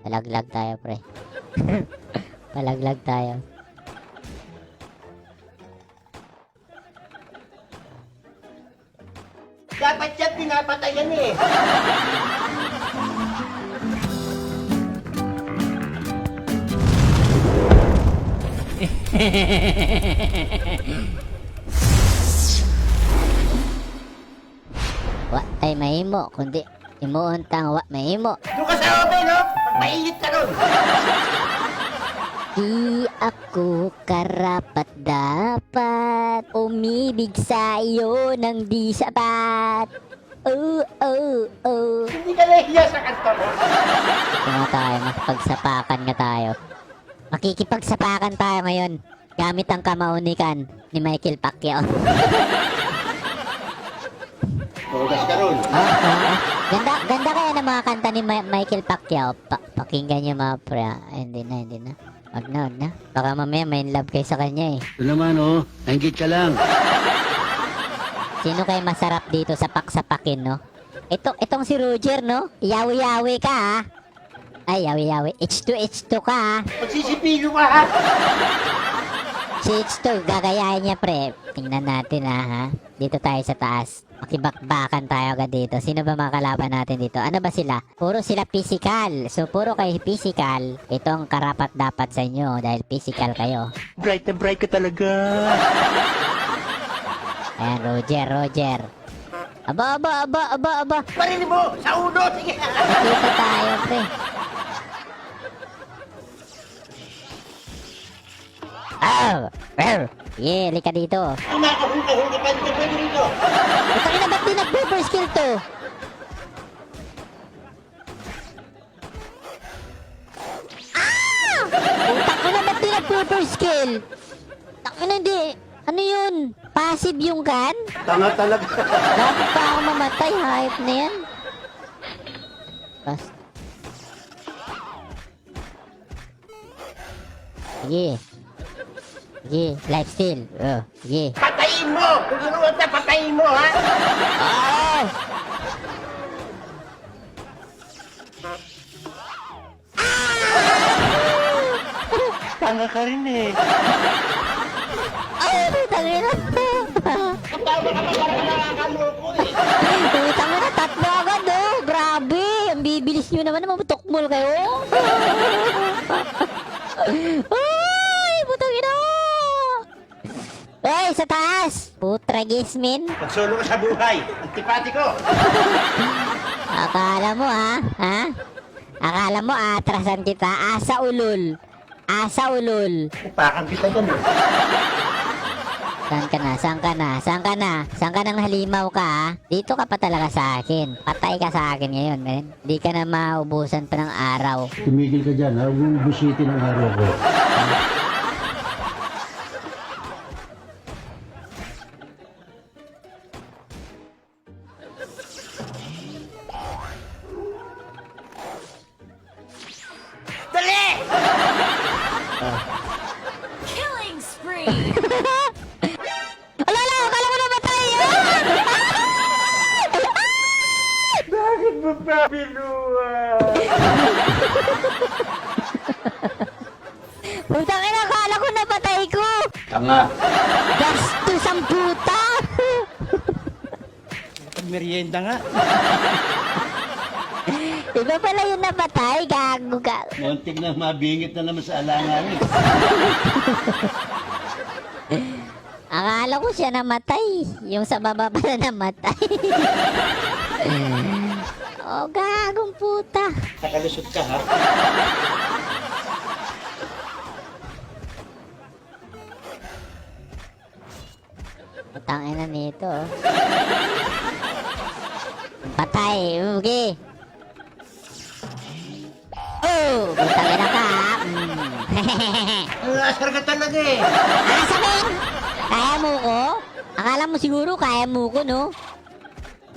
Palaglag tayo, pre. Palaglag tayo. Dapat yan pinapatayan eh. Wa tay mahimo, kundi imuuntang wa mahimo. Doon ka sa oven, no? Pag mainit ka ron. Di ako karapat dapat umibig sa iyo ng di sapat. Oh, oh, oh. Hindi ka nahiya sa kanto mo. Ito nga tayo, makipagsapakan nga tayo. Makikipagsapakan tayo ngayon gamit ang kamaunikan ni Michael Pacquiao. Tugas ka ron. Ganda kaya ng mga kanta ni Michael Pacquiao. Pakinggan niyo mga pre. Hindi na. Wag na. Baka mamaya may in love kayo sa kanya eh. Ito naman oh, nanggit ka lang. Sino kayo masarap dito sa paksapakin, no? Itong si Roger, no? Yawi-yawi ka, ha? Ay, yawi-yawi. H2 ka, ha? Magsisipilo ka, ha? Si H2, gagayahin niya, pre. Tingnan natin, ha? Dito tayo sa taas. Makibakbakan tayo agad dito. Sino ba mga kalaban natin dito? Ano ba sila? Puro sila physical. So, puro kayo physical. Ito ang karapat dapat sa inyo dahil physical kayo. Bright na bright ka talaga. Ayan, Roger. Aba. Parin mo! Sa uno! Sige! Nakita tayo, pre. Yeah, lika dito. Kumakahuli pa dito dito. Ito na ba't di nag-super skill to? Utak ko na ba't di nag-super skill? Takin na di. Ano yun? Passive yung gun? Tanga talaga. Bakit pa ako mamatay? Hype na yan. Basta. Sige, life steal. Sige. Patayin mo! Tuturuan na patayin mo, ha? Oh! Tanga ka rin eh. Ay, tangina. Ang tama ka pa parang nakakaloko eh. Putang na, tatlo agad oh. Grabe, ang bibilis nyo naman. Mamutukmol kayo. Ay, putang ina. Ay, sa taas. Putragis, min. Pagsolo ka sa buhay. Antipati ko. Akala mo ha? Akala mo atrasan kita. Asa ulol. Upakan kita dyan eh. Saan ka nang halimaw ka, ha? Dito ka pa talaga sa akin. Patay ka sa akin ngayon, men. Hindi ka na maubusan pa ng araw. Tumigil ka dyan ha, huwag mong busitin ang araw ko. Dali! Killing spree! Ala, akala ko namatay! Bakit mo pa binuha? Putang ina, akala ko napatay ko! Tanga. Gastos ang puta! Merienda nga. Iba pala yung napatay, gago ka. Muntik na mabingit na naman sa alangan. Akala ko siya namatay. Yung sa baba pala namatay. Oh, gagong puta. Nakalusot ka, ha? Putangin na nito. Oh. Patay. Okay. Oh, putangin na ka. Ang asar ka talaga eh. Sabihin, kaya mo ko? Akala mo siguro kaya mo ko, no?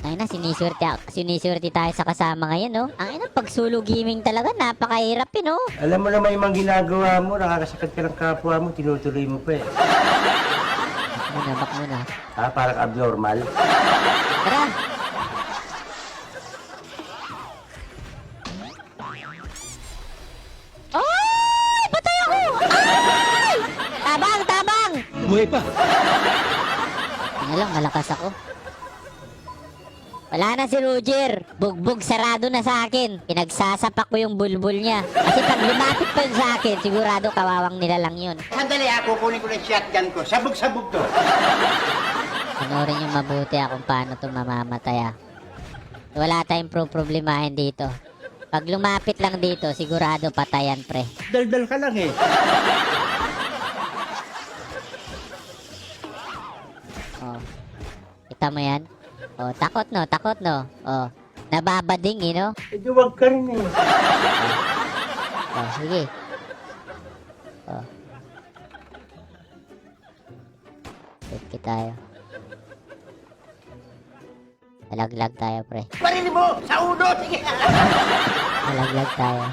Ay na, siniswerte tayo sa kasama ngayon, no? Ang ina, pag solo gaming talaga, napakahirap, no? Alam mo na may mga ginagawa mo, nakakasakit ka ng kapwa mo, tinutuloy mo pa eh. Bak muna. Ha? Parang abnormal. Tara! Bumuhay pa. Nga lang, malakas ako. Wala na si Roger. Bugbog sarado na sa akin. Pinagsasapak ko yung bulbul niya. Kasi pag lumapit pa yun sa akin, sigurado kawawang nila lang yun. Sandali kukunin ko ng shotgun ko. Sabog-sabog to. Panoorin yung mabuti kung paano ito mamamatay. Wala tayong problemahin dito. Pag lumapit lang dito, sigurado patayan, pre. Daldal ka lang eh. Oh. Kita mo yan? Oh, takot no, takot no. Oh, nababading no? Medyo wag ka rin eh. Oh, sige. Oh. Safety tayo. Malaglag tayo, pre. Parili mo! Sa uno! Sige! Malaglag tayo.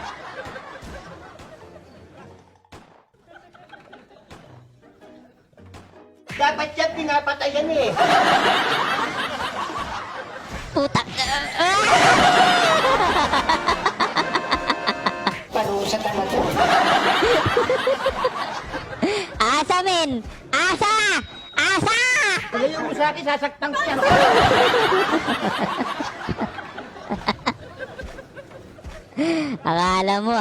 Dapat yan pinapatayan eh. Putak! Parusa talaga. Asa, men! Asa! Asa! Talayo mo sa akin, sasaktan ko yan. Akala mo,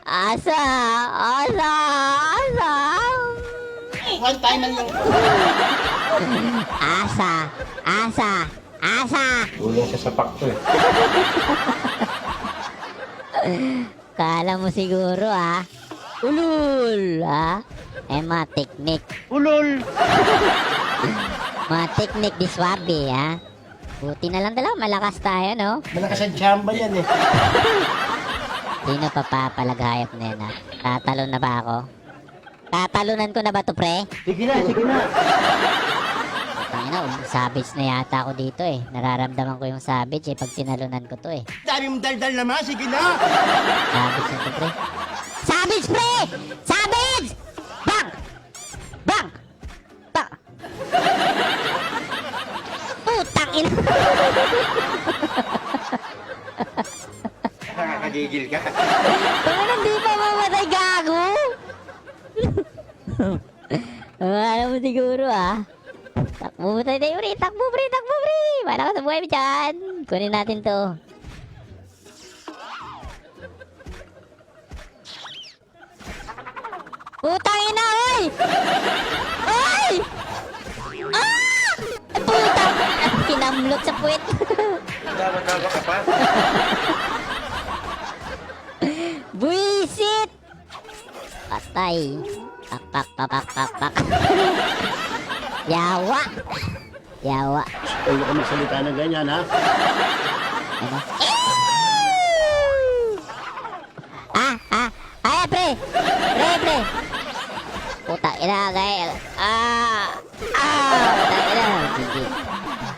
Asa! Asa! Asa! One time lang. Asa! Asa! Asa! Ulang sa sapak to eh. Kala mo siguro, Ulul, mga teknik. Ulol! Mga teknik di swabe, Buti na lang dalawa, malakas tayo, no? Malakas ang chamba yan eh. Sino papapalaghayop na yan, Tatalon na ba ako? Tatalunan ko na ba to, pre? Sige na, sige na. Savage na yata ako dito, Nararamdaman ko yung savage, pag tinalunan ko to, Dami mong daldal naman, sige na. Savage na to, pre. Savage, pre! Savage! Bang! Bang! Bang! Putang ina! Nakakagigil ka. Bakit hindi pa mamatay, gago? Alam mo siguro, Takbo tayo tayo, pre! Takbo, pre! Takbo, pre! Wala ka sa buhay mo dyan! Kunin natin to. Putang ina, oy! Oy! Ah! Putang! Pinamlot sa puwet. Tawa-tawa ka pa. Buisit! Patay. Pak, pak, pak, pak, pak, pak. Yawa! Yawa. Huwag ka magsalita ng ganyan, ha? Ano? Ay, pre! Pre! Putang ina, gaya. Putang ina. GG.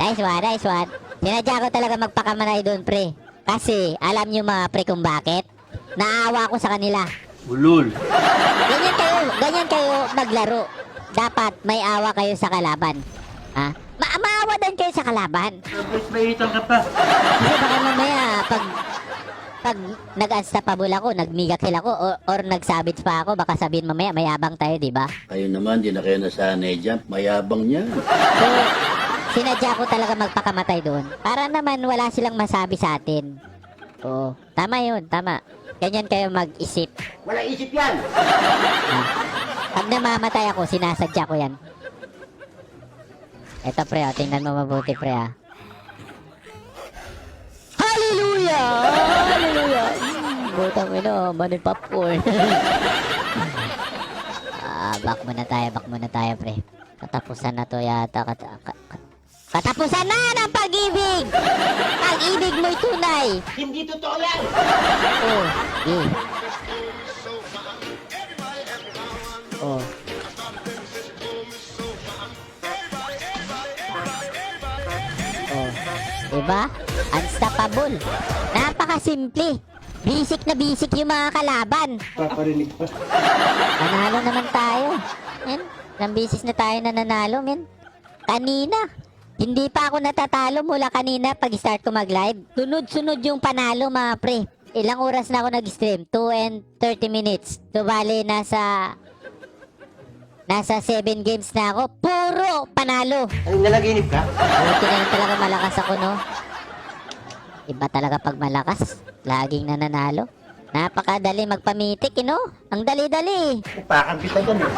Nice one. Sinadya ko talaga magpakamanay doon, pre. Kasi, alam nyo mga pre kung bakit? Naawa ko sa kanila. Ulul. Ganyan kayo maglaro. Dapat may awa kayo sa kalaban. Maawa din kayo sa kalaban. Bait-baitan ka pa. Kasi baka mamaya, pag nag-unstoppable ako, nag-mega-kill ako, or nag-savage pa ako, baka sabihin mamaya, mayabang tayo, di ba? Kayo naman, di na kayo nasanay dyan. Mayabang niyan. So, sinadya ko talaga magpakamatay doon. Para naman wala silang masabi sa atin. Oo, tama yun, tama. Ganyan kayo mag-isip. Wala isip yan. Pag namamatay ako, sinasadya ko yan. Eto, pre, tingnan mo mabuti, pre, Hallelujah! Hallelujah! Butang ino, maning popcorn. Back muna tayo, pre. Katapusan na to yata. Katapusan na ng pag-ibig! Pag-ibig mo'y tunay! Hindi totoo yan. Oh. Diba? Unstoppable. Napakasimple. Basic na basic yung mga kalaban. Paparinig pa. Nanalo naman tayo. Men, ilang beses na tayo nananalo, men. Kanina. Hindi pa ako natatalo mula kanina pag start ko mag-live. Sunod-sunod yung panalo, mga pre. Ilang oras na ako nag-stream? 2 and 30 minutes. So, bali, nasa Nasa 7 games na ako, puro panalo. Anong nalaginip ka? Buti na lang talaga malakas ako, no? Iba talaga pag malakas. Laging nananalo. Napakadali magpamitik, no? Ang dali-dali. Upakan kita dyan eh.